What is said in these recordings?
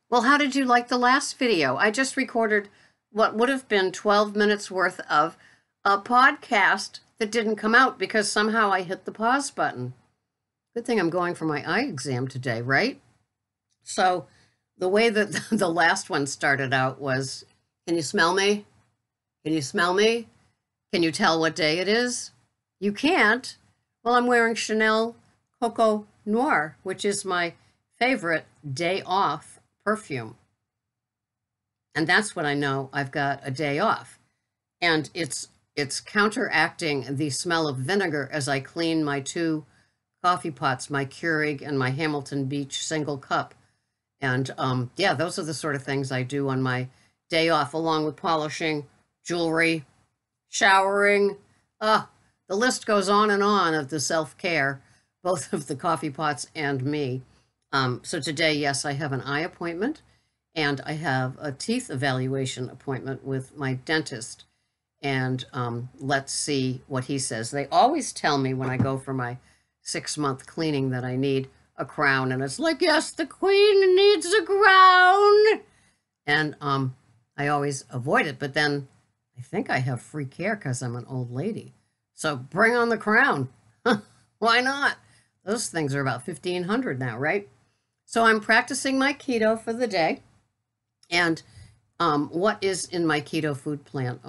Well, how did you like the last video? I just recorded what would have been 12 minutes worth of a podcast that didn't come out because somehow I hit the pause button. Good thing I'm going for my eye exam today, right? So the way that the last one started out was, can you smell me? Can you smell me? Can you tell what day it is? You can't. Well, I'm wearing Chanel Coco Noir, which is my favorite day off perfume. And that's when I know I've got a day off. And it's counteracting the smell of vinegar as I clean my two coffee pots, my Keurig and my Hamilton Beach single cup. And yeah, those are the sort of things I do on my day off, along with polishing jewelry, showering. The list goes on and on of the self-care, both of the coffee pots and me. So today, yes, I have an eye appointment and I have a teeth evaluation appointment with my dentist. And let's see what he says. They always tell me when I go for my 6-month cleaning that I need a crown. And it's like, yes, the queen needs a crown. And I always avoid it. But then I think I have free care because I'm an old lady. So bring on the crown. Why not? Those things are about $1,500 now, right? So I'm practicing my keto for the day. And what is in my keto food plan?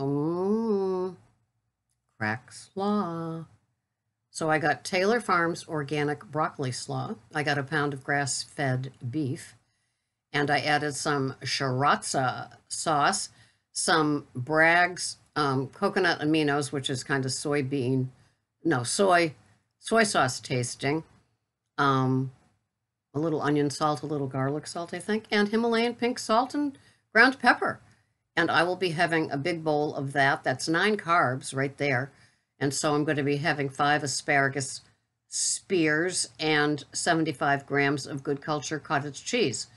Crack slaw. So I got Taylor Farms organic broccoli slaw. I got a pound of grass-fed beef. And I added some sriracha sauce, some Bragg's coconut aminos, which is kind of soy sauce tasting. A little onion salt, a little garlic salt, I think, and Himalayan pink salt and ground pepper. And I will be having a big bowl of that. That's 9 carbs right there. And so I'm going to be having 5 asparagus spears and 75 grams of Good Culture cottage cheese.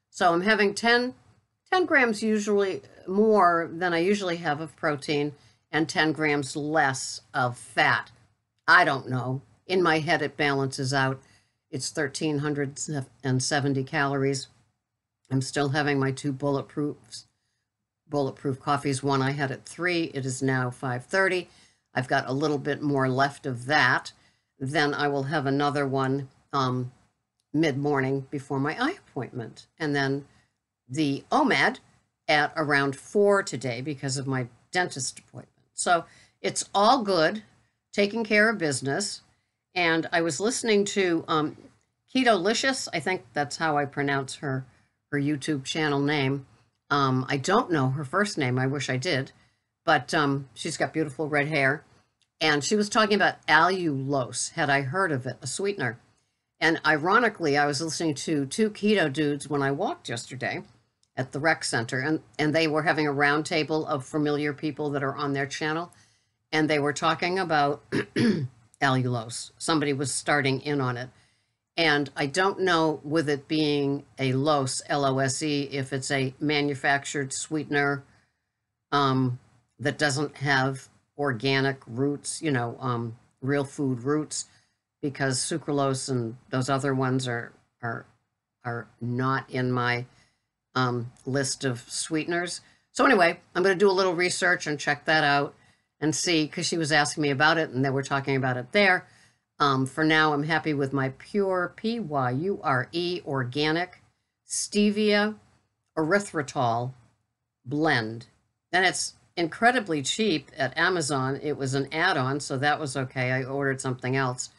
So I'm having 10 grams usually more than I usually have of protein and 10 grams less of fat. I don't know. In my head, it balances out. It's 1,370 calories. I'm still having my 2 bulletproof coffees. One I had at 3. It is now 5:30. I've got a little bit more left of that. Then I will have another one mid-morning before my eye appointment. And then the OMAD at around 4 today because of my dentist appointment. So it's all good, taking care of business. And I was listening to Keto-licious. I think that's how I pronounce her YouTube channel name. I don't know her first name. I wish I did. But she's got beautiful red hair. And she was talking about Alulose. Had I heard of it? A sweetener. And ironically, I was listening to 2 keto dudes when I walked yesterday at the rec center. And they were having a round table of familiar people that are on their channel. And they were talking about Alulose. Somebody was starting in on it. And I don't know, with it being a LOSE, L-O-S-E, if it's a manufactured sweetener that doesn't have organic roots, real food roots, because sucralose and those other ones are not in my list of sweeteners. So anyway, I'm going to do a little research and check that out and see, because she was asking me about it and they were talking about it there. For now, I'm happy with my pure P-Y-U-R-E organic stevia erythritol blend. And it's incredibly cheap at Amazon. It was an add-on, so that was okay. I ordered something else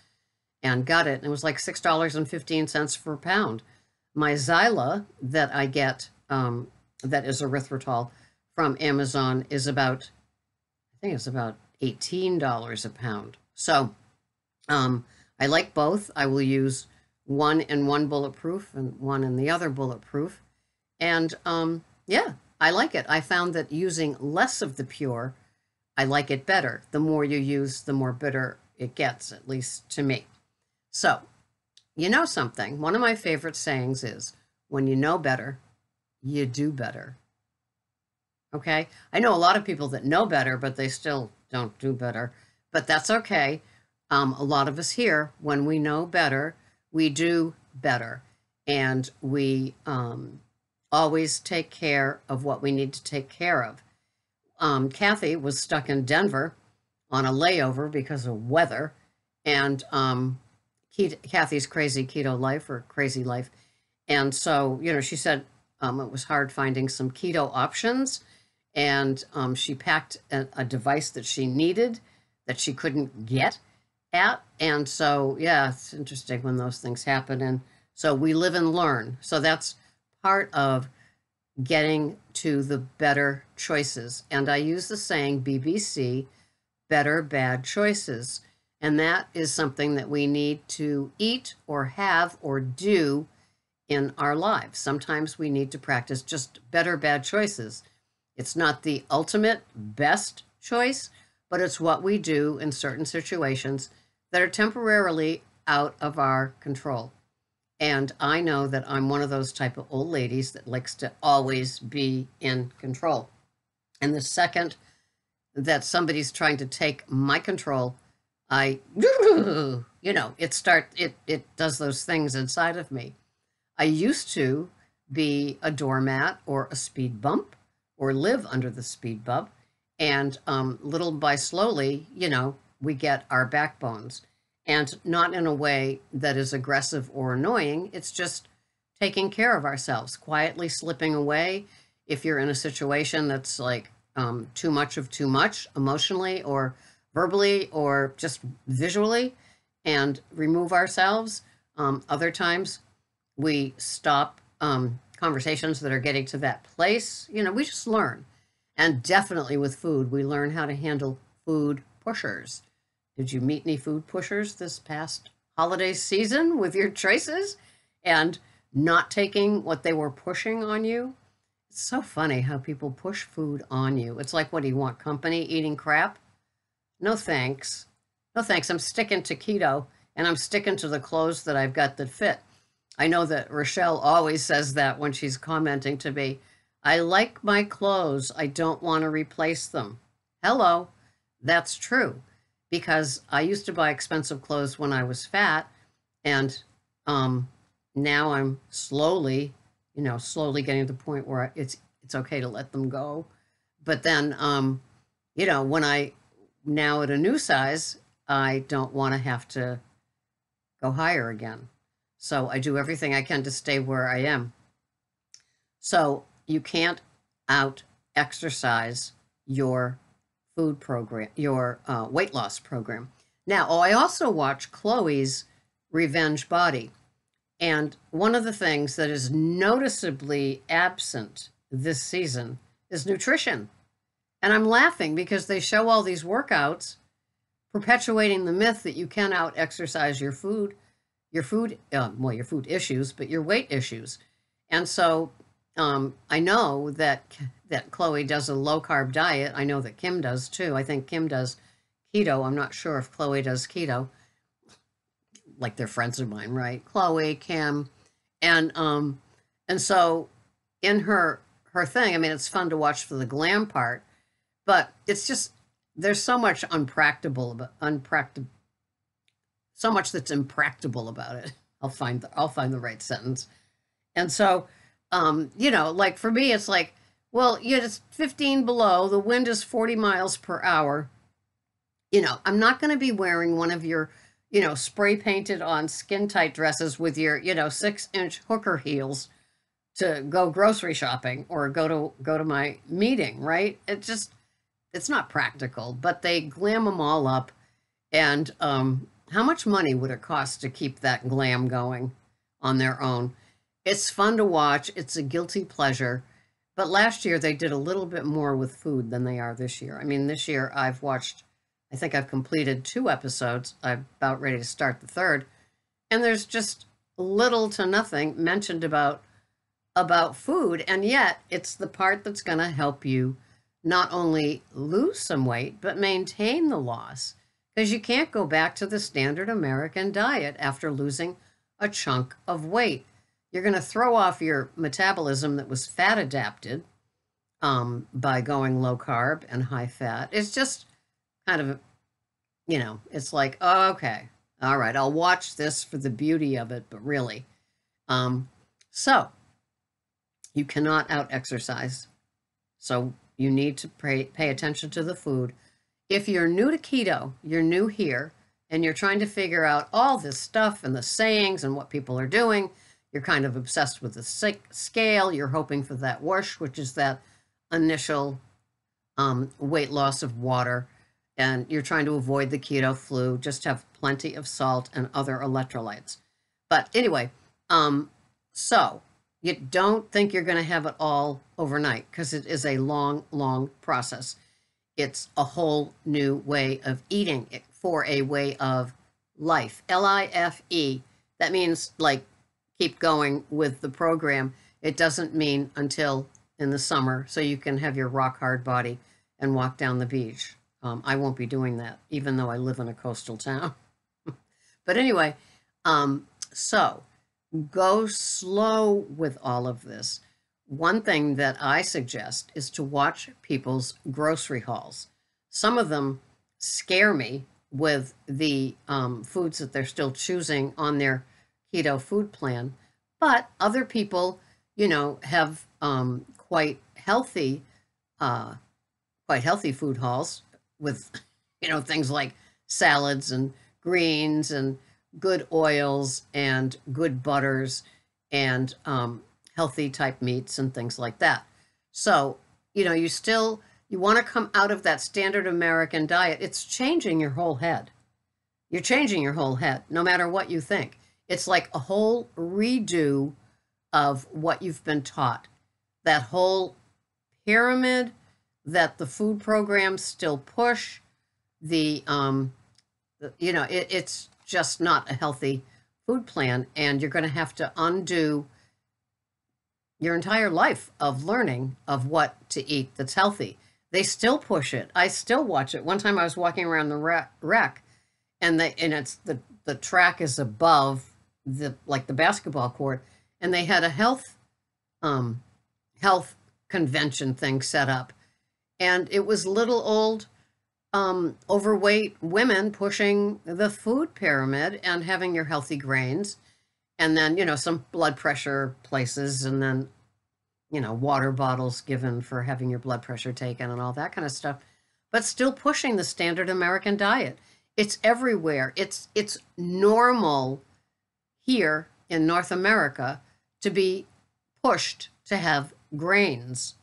and got it. And it was like $6.15 for a pound. My Zyla that I get, that is erythritol from Amazon, is about, I think it's about $18 a pound. So I like both. I will use one in one Bulletproof and one in the other Bulletproof. And yeah, I like it. I found that using less of the pure, I like it better. The more you use, the more bitter it gets, at least to me. So, you know something? One of my favorite sayings is, when you know better, you do better. Okay? I know a lot of people that know better, but they still don't do better. But that's okay. A lot of us here, when we know better, we do better. And we always take care of what we need to take care of. Kathy was stuck in Denver on a layover because of weather, and Kathy's crazy keto life or crazy life. And so, she said it was hard finding some keto options. And she packed a device that she needed that she couldn't get at. And so, yeah, it's interesting when those things happen. And so we live and learn. So that's part of getting to the better choices. And I use the saying BBC, better bad choices. And that is something that we need to eat or have or do in our lives. Sometimes we need to practice just better bad choices. It's not the ultimate best choice, but it's what we do in certain situations that are temporarily out of our control. And I know that I'm one of those type of old ladies that likes to always be in control. And the second that somebody's trying to take my control, it does those things inside of me. I used to be a doormat or a speed bump or live under the speed bump. And little by slowly, we get our backbones. And not in a way that is aggressive or annoying. It's just taking care of ourselves, quietly slipping away if you're in a situation that's like too much of too much emotionally or verbally or just visually, and remove ourselves. Other times we stop conversations that are getting to that place. We just learn. And definitely with food, we learn how to handle food pushers. Did you meet any food pushers this past holiday season with your choices and not taking what they were pushing on you? It's so funny how people push food on you. It's like, what do you want, company eating crap? No thanks. No thanks. I'm sticking to keto, and I'm sticking to the clothes that I've got that fit. I know that Rochelle always says that when she's commenting to me. I like my clothes. I don't want to replace them. Hello. That's true. Because I used to buy expensive clothes when I was fat, and now I'm slowly getting to the point where it's okay to let them go. But then, when I now at a new size, I don't want to have to go higher again. So I do everything I can to stay where I am. So you can't out exercise your food program, your weight loss program. Now, I also watch Chloe's Revenge Body. And one of the things that is noticeably absent this season is nutrition. And I'm laughing because they show all these workouts perpetuating the myth that you can out exercise your food issues, but your weight issues. And so I know that Chloe does a low carb diet. I know that Kim does too. I think Kim does keto. I'm not sure if Chloe does keto. Like they're friends of mine, right? Chloe, Kim, and so in her thing, I mean, it's fun to watch for the glam part, but it's just there's so much so much that's impractical about it. I'll find the right sentence. And so, like for me, it's like, well, it's 15 below. The wind is 40 miles per hour. I'm not going to be wearing one of your, spray painted on skin tight dresses with your, 6-inch hooker heels to go grocery shopping or go to my meeting, right? It's not practical, but they glam them all up. And how much money would it cost to keep that glam going on their own? It's fun to watch. It's a guilty pleasure. But last year they did a little bit more with food than they are this year. I mean, this year I think I've completed 2 episodes. I'm about ready to start the 3rd. And there's just little to nothing mentioned about food. And yet it's the part that's going to help you not only lose some weight, but maintain the loss. Because you can't go back to the standard American diet after losing a chunk of weight. You're going to throw off your metabolism that was fat adapted by going low carb and high fat. It's just kind of, it's like, oh, okay, all right, I'll watch this for the beauty of it, but really. So You cannot out-exercise. So you need to pay attention to the food. If you're new to keto, you're new here, and you're trying to figure out all this stuff and the sayings and what people are doing, you're kind of obsessed with the scale, you're hoping for that whoosh, which is that initial weight loss of water, and you're trying to avoid the keto flu, just have plenty of salt and other electrolytes. But anyway, so you don't think you're going to have it all overnight, because it is a long, long process. It's a whole new way of eating for a way of life. L-I-F-E. That means like keep going with the program. It doesn't mean until in the summer, so you can have your rock hard body and walk down the beach. I won't be doing that, even though I live in a coastal town. But anyway, so go slow with all of this. One thing that I suggest is to watch people's grocery hauls. Some of them scare me with the foods that they're still choosing on their keto food plan, but other people, you know, have quite healthy food hauls with, you know, things like salads and greens and good oils and good butters and healthy type meats and things like that. So, you know, you want to come out of that standard American diet. It's changing your whole head. You're changing your whole head, no matter what you think. It's like a whole redo of what you've been taught. That whole pyramid that the food programs still push, you know, it's just not a healthy food plan, and you're going to have to undo your entire life of learning of what to eat that's healthy. They still push it. I still watch it. One time I was walking around the rec, and it's the track is above the basketball court, and they had a health convention thing set up, and it was little old overweight women pushing the food pyramid and having your healthy grains, and then, you know, some blood pressure places, and then, you know, water bottles given for having your blood pressure taken and all that kind of stuff, but still pushing the standard American diet. It's everywhere. It's normal here in North America to be pushed to have grains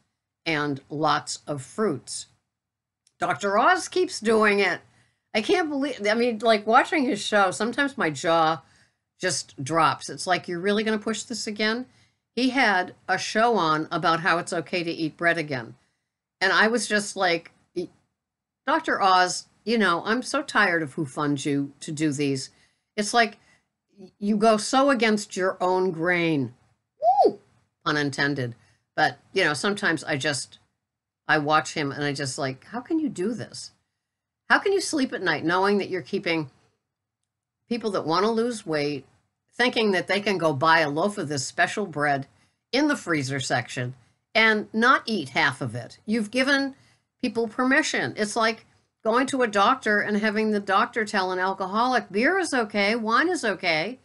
and lots of fruits. Dr. Oz keeps doing it. I can't believe, I mean, like watching his show, sometimes my jaw just drops. It's like, you're really going to push this again? He had a show on about how it's okay to eat bread again. And I was just like, Dr. Oz, you know, I'm so tired of who funds you to do these. It's like you go so against your own grain. Woo! Pun intended. But, you know, sometimes I watch him and I just like, how can you do this? How can you sleep at night knowing that you're keeping people that want to lose weight, thinking that they can go buy a loaf of this special bread in the freezer section and not eat half of it? You've given people permission. It's like going to a doctor and having the doctor tell an alcoholic, beer is okay, wine is okay,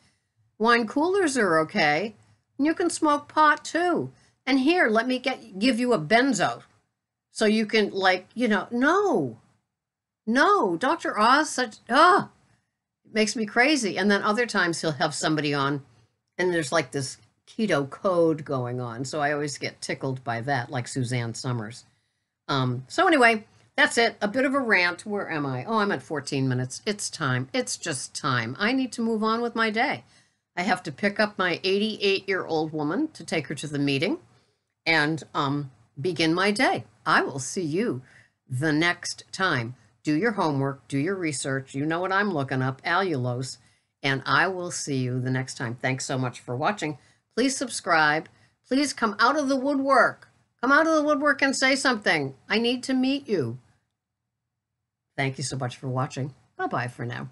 wine coolers are okay, and you can smoke pot too. And here, let me give you a benzo so you can, like, you know, no, Dr. Oz, it makes me crazy. And then other times he'll have somebody on and there's like this keto code going on. So I always get tickled by that, like Suzanne Summers. So anyway, that's it. A bit of a rant. Where am I? Oh, I'm at 14 minutes. It's time. It's just time. I need to move on with my day. I have to pick up my 88-year-old woman to take her to the meeting and begin my day. I will see you the next time. Do your homework, do your research. You know what I'm looking up, Alulose, and I will see you the next time. Thanks so much for watching. Please subscribe. Please come out of the woodwork. Come out of the woodwork and say something. I need to meet you. Thank you so much for watching. Bye-bye for now.